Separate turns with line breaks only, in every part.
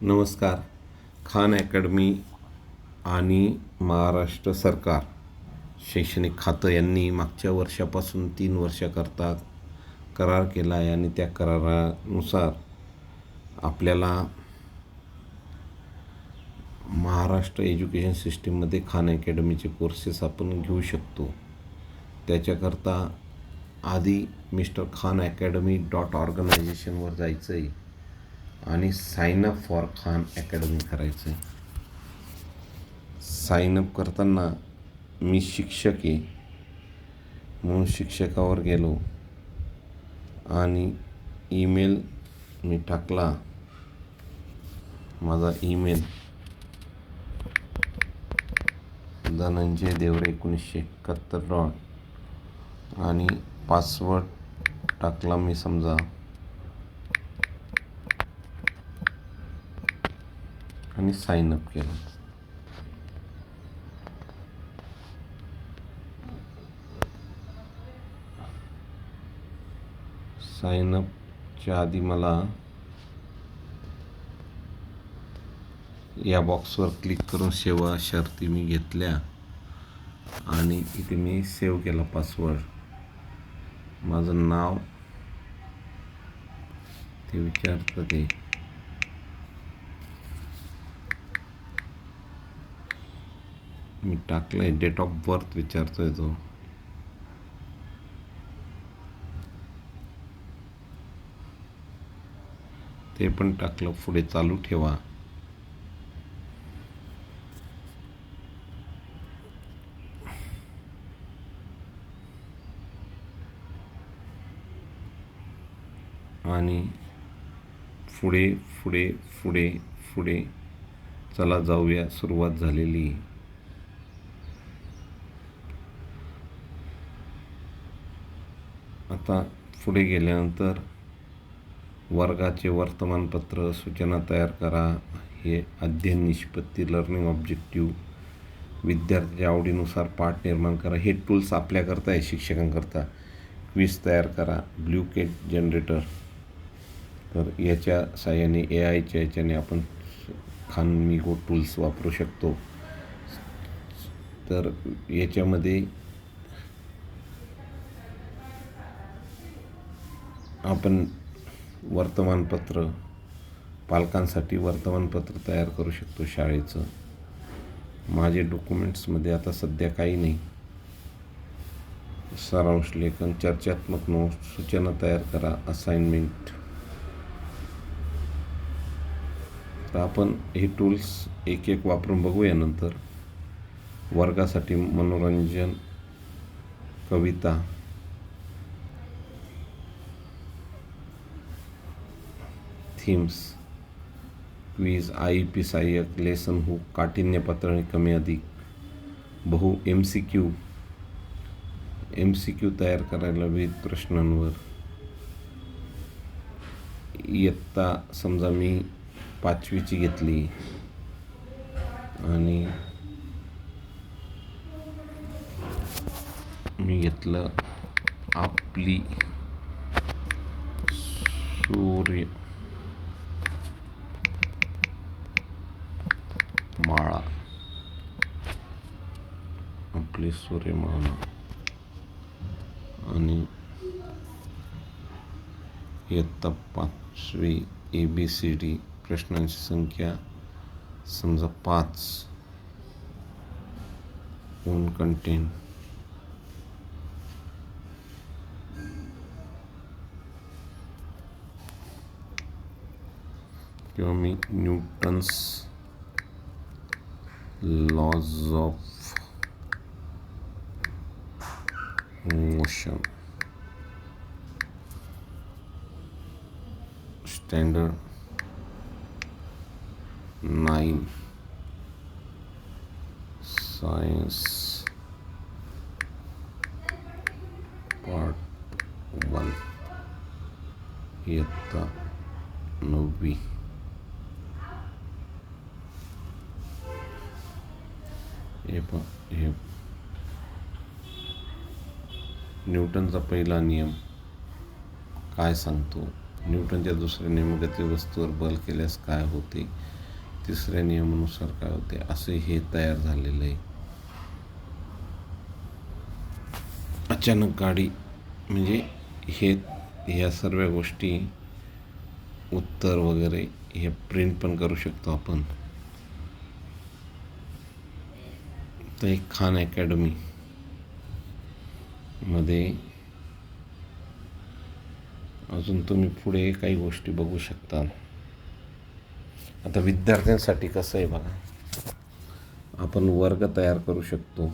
नमस्कार. खान अकॅडमी आणि महाराष्ट्र सरकार शैक्षणिक खातं यांनी मागच्या वर्षापासून 3 वर्षाकरता करार केला आहे आणि त्या करारानुसार आपल्याला महाराष्ट्र एज्युकेशन सिस्टीममध्ये खान अकॅडमीचे कोर्सेस आपण घेऊ शकतो. त्याच्याकरता आधी मिस्टर खान अकॅडमी .ऑर्गनायझेशनवर जायचं आहे आणि साईनअप फॉर खान अकॅडमी करायचं आहे. साईनअप करताना मी शिक्षक आहे म्हणून शिक्षकावर गेलो आणि ईमेल मी टाकला. माझा ईमेल धनंजय देवरे 1971 आणि पासवर्ड टाकला मी समजा आणि साईनअप केलं. साईनअपच्या आधी मला या बॉक्सवर क्लिक करून सेवा शर्ती मी घेतल्या आणि इथे मी सेव्ह केला पासवर्ड. माझं नाव ते विचारतं ते मी टाकलंय. डेट ऑफ बर्थ विचारतोय तो. ते पण टाकलं. पुढे चालू ठेवा. आणि पुढे पुढे पुढे पुढे चला जाऊया. सुरुवात झालेली. आता पुढे गेल्यानंतर वर्गाचे वर्तमानपत्र, सूचना तयार करा. हे अध्ययन निष्पत्ती, लर्निंग ऑब्जेक्टिव्ह, विद्यार्थ्याच्या आवडीनुसार पाठ निर्माण करा. हे टूल्स आपल्याकरता आहे, शिक्षकांकरता. क्विज तयार करा, ब्ल्यू केट जनरेटर. तर याच्या साहाय्याने AIच्या याच्याने आपण खानमिगो टूल्स वापरू शकतो. तर याच्यामध्ये आपण वर्तमानपत्र, पालकांसाठी वर्तमानपत्र तयार करू शकतो शाळेचं. माझे डॉक्युमेंट्समध्ये आता सध्या काही नाही. सारांश लेखन, चर्चात्मक नोट्स, सूचना तयार करा, असाइनमेंट. तर आपण हे टूल्स एक एक वापरून बघूया. नंतर वर्गासाठी मनोरंजन, कविता, थीम्स, क्विज, IEP सहाय्यक, लेसन हुक, काठिण्य पातळी कमी अधिक, बहु MCQ तयार करायला विविध प्रश्नांवर. इयत्ता समजा मी 5वीची घेतली आणि मी घेतलं आपली सूर्यमाळा. आपली सूर्यमाळा आणि इयत्ता 5वी ABCD. प्रश्नांची संख्या समजा 5. ओन कंटेंट, किंवा मी Newton's laws of motion, standard 9 science part 1, इयत्ता 9वी. हे न्यूटनचा पहिला नियम काय सांगतो. न्यूटनच्या दुसऱ्या नियमागती वस्तूवर बल केल्यास काय होते, तिसऱ्या नियमानुसार काय होते, असे हे तयार झालेलं आहे. अचानक गाडी म्हणजे ह्या सर्व गोष्टी उत्तर वगैरे हे प्रिंट पण करू शकतो आपण. तर एक खान अकॅडमी मध्ये अजून तुम्ही पुढे काही गोष्टी बघू शकता. आता विद्यार्थ्यांसाठी कसं आहे बघा, आपण वर्ग तयार करू शकतो.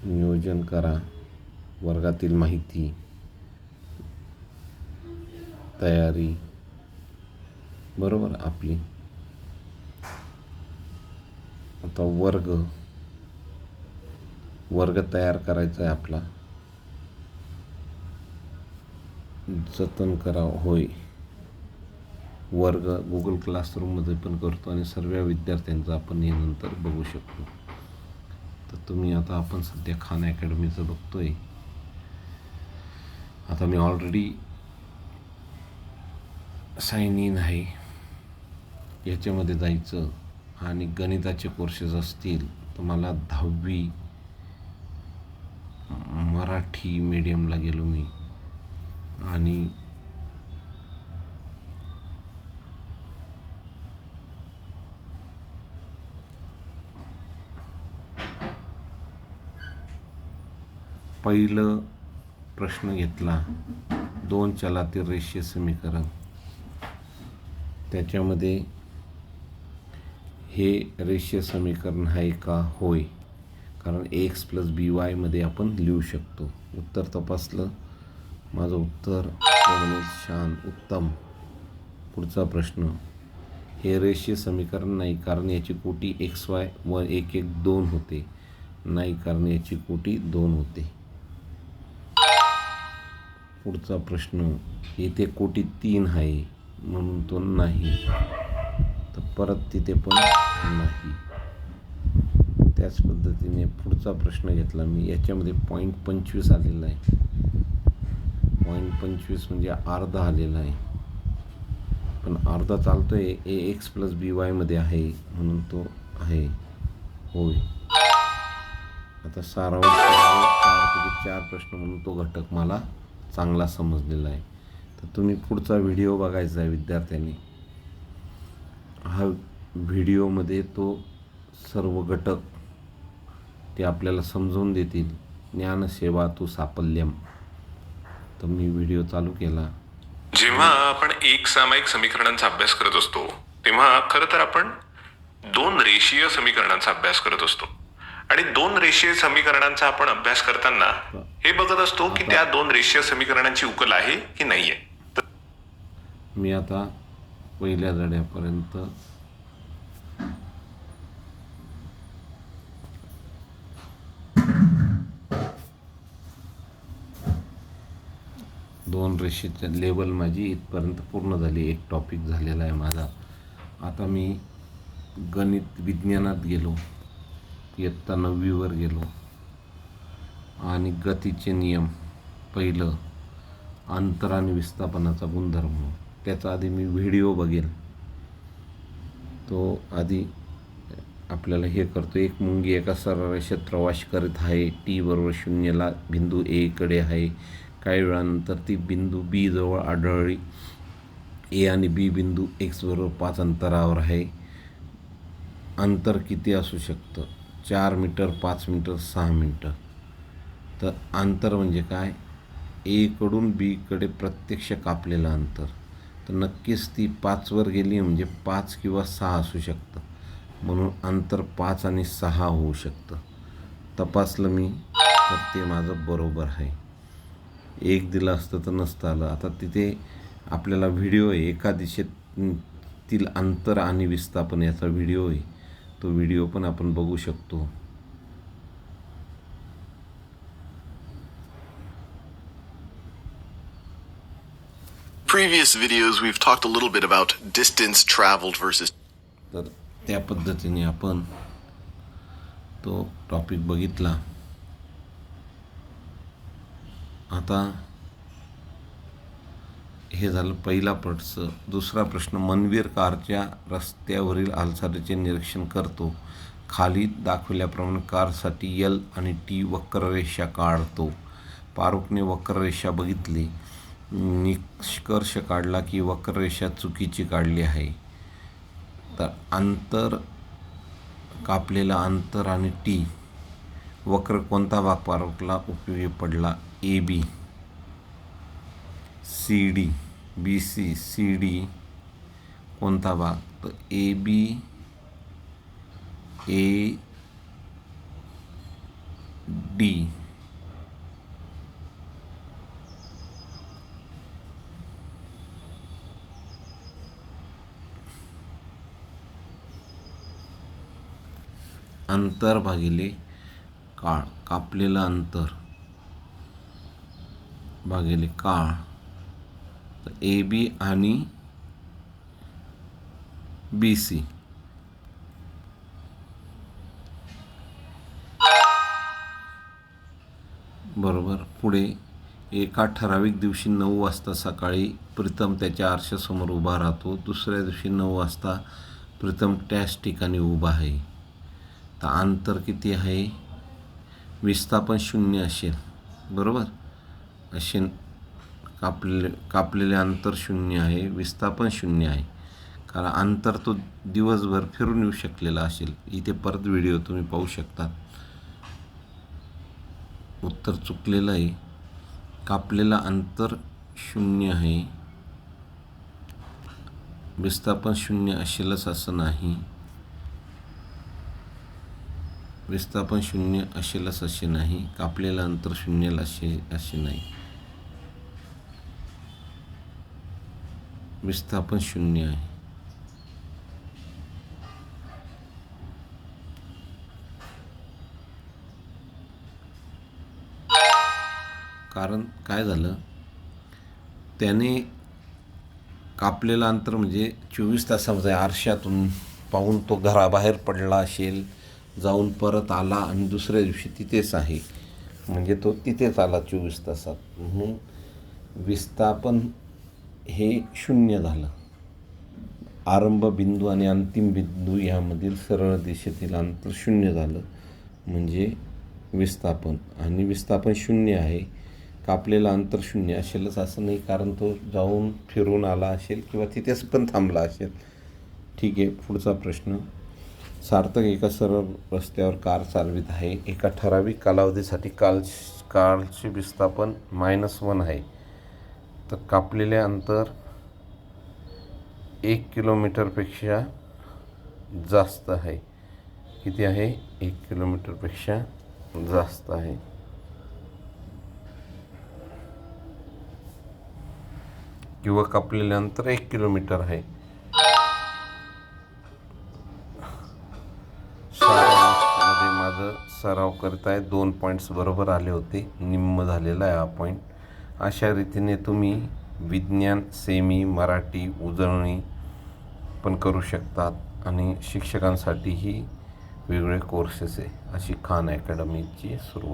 नियोजन करा, वर्गातील माहिती, तयारी बरोबर आपली. आता वर्ग तयार करायचा आहे आपला. जतन करा होय. वर्ग गुगल क्लासरूममध्ये पण करतो आणि सर्व विद्यार्थ्यांचं आपण हे नंतर बघू शकतो. तर तुम्ही आता आपण सध्या खान अकॅडमीचं बघतोय. आता मी ऑलरेडी साइन इन आहे. याच्यामध्ये जायचं आणि गणिताचे कोर्सेस असतील तर मला 10वी मराठी मीडियमला गेलो मी आणि पहिलं प्रश्न घेतला 2 चलातील रेषीय समीकरण. त्याच्यामध्ये हे रेषीय समीकरण आहे का? होय, कारण x + by मध्ये आपण लिहू शकतो. उत्तर तपासलं, माझं उत्तर छान उत्तम. पुढचा प्रश्न, हे रेषीय समीकरण नाही कारण याची कोटी xy व 1 1 2 होते. नाही, कारण याची कोटी 2 होते. पुढचा प्रश्न, येथे कोटी 3 आहे म्हणून तो नाही. तर परत तिथे पण नाही. त्याच पद्धतीने पुढचा प्रश्न घेतला मी, याच्यामध्ये 0.25 आलेला आहे. 0.25 म्हणजे अर्धा आलेला आहे, पण अर्धा चालतोय ax + by मध्ये आहे म्हणून तो आहे. होय. आता सारांश 4 प्रश्न म्हणून तो घटक मला चांगला समजलेला आहे. तर तुम्ही पुढचा व्हिडिओ बघायचा आहे विद्यार्थ्यांनी. हा व्हिडिओमध्ये तो सर्व घटक ते आपल्याला समजवून देतील. ज्ञानसेवा तू साफल्यम. तर मी व्हिडिओ चालू केला.
जेव्हा आपण एक सामायिक समीकरणांचा अभ्यास करत असतो तेव्हा खरं तर आपण 2 रेषीय समीकरणांचा अभ्यास करत असतो आणि 2 रेषीय समीकरणांचा आपण अभ्यास करताना हे बघत असतो की त्या 2 रेषीय समीकरणांची उकल आहे की नाहीये.
मी आता पहिल्या धड्यापर्यंत दोन रेषेच्या लेवल माझी इथपर्यंत पूर्ण झाली. एक टॉपिक झालेला आहे माझा. आता मी गणित विज्ञानात गेलो, इयत्ता 9वीवर गेलो आणि गतीचे नियम पहिलं, अंतर आणि विस्थापनाचा गुणधर्म, त्याचा आधी मी व्हिडिओ बघेल. तो आधी आपल्याला हे करतो. एक मुंगी एका सरळ रेषेत प्रवास करत आहे. t=0 बिंदू A कडे आहे. काही वेळानंतर ती बिंदू B जवळ आढळली. A आणि B बिंदू x=5 अंतरावर आहे. अंतर किती असू शकतं? 4 मीटर, 5 मीटर, 6 मीटर. तर अंतर म्हणजे काय? A कडून B कडे प्रत्यक्ष कापलेलं अंतर. तर नक्कीच ती 5वर गेली म्हणजे 5 किंवा 6 असू शकतं. म्हणून अंतर 5 आणि 6 होऊ शकतं. तपासलं मी तर ते माझं बरोबर आहे. 1 दिलं असतं तर नसतं आलं. आता तिथे आपल्याला व्हिडिओ आहे, एका दिशेतील अंतर आणि विस्थापन याचा व्हिडिओ आहे. तो व्हिडिओ पण आपण बघू शकतो.
Previous videos we've talked a little bit about distance traveled versus.
तर त्या पद्धतीने आपण तो टॉपिक बघितला. आता हे झालं पहिला प्रश्न. दुसरा प्रश्न, मनवीर कारच्या रस्त्यावरील हालचालीचे निरीक्षण करतो. खाली दाखवल्याप्रमाणे कारसाठी L आणि T वक्ररेषा काढतो. फारुकने वक्ररेषा बघितली, निष्कर्ष काढला की वक्ररेषा चुकीची काढली आहे. तर अंतर, कापलेलं अंतर आणि T वक्र कोणता भाग फारुकला उपयोगी पडला? AB, CD, BC, CD कोणता भाग? तर AB, AD. अंतर भागिले काळ, कापलेलं अंतर भागिले काळ. तर AB आणि BC. बरोबर. पुढे, एका ठराविक दिवशी 9 वाजता सकाळी प्रीतम त्याच्या आरशासमोर उभा राहतो. दुसऱ्या दिवशी 9 वाजता प्रीतम त्याच ठिकाणी उभा आहे. तर अंतर किती आहे? विस्थापन 0 असेल. बरोबर. असे कापलेले अंतर 0 आहे, विस्थापन 0 आहे. कारण अंतर तो दिवसभर फिरून येऊ शकलेला असेल. इथे परत व्हिडिओ तुम्ही पाहू शकता. उत्तर चुकलेलं आहे. कापलेलं अंतर 0 आहे, विस्थापन 0 असेलच असं नाही. विस्थापन 0 असेलच असे नाही. कापलेलं अंतर 0 असे नाही. विस्थापन 0 आहे. कारण काय झालं, त्याने कापलेलं अंतर म्हणजे 24 तासामध्ये आरशातून पाहून तो घराबाहेर पडला असेल, जाऊन परत आला आणि दुसऱ्या दिवशी तिथेच आहे, म्हणजे तो तिथेच आला 24 तासात. म्हणून विस्थापन हे 0 झालं. आरंभ बिंदू आणि अंतिम बिंदू यामधील सरळ दिशेतील अंतर 0 झालं, म्हणजे विस्थापन. आणि विस्थापन 0 आहे. कापलेलं अंतर 0 असेलच असं नाही, कारण तो जाऊन फिरून आला असेल किंवा तिथेच पण थांबला असेल. ठीक आहे. पुढचा प्रश्न, सार्थक एका सरळ रस्त्यावर कार चालवित आहे. एका ठराविक कालावधीसाठी कारचे विस्थापन -1 आहे. तर कापलेले अंतर 1 किलोमीटरपेक्षा जास्त आहे. किती आहे? 1 किलोमीटरपेक्षा जास्त आहे. किंवा कापलेले अंतर 1 किलोमीटर आहे. मध्ये माझं सराव करत आहे, 2 पॉईंट्स बरोबर आले होते, निम्म झालेला आहे हा पॉईंट. अशा रीतीने तुम्ही विज्ञान, सेमी, मराठी, उजळणी पण करू शकतात. आणि शिक्षकांसाठीही वेगवेगळे कोर्सेस आहे. अशी खान अकॅडमीची सुरुवात.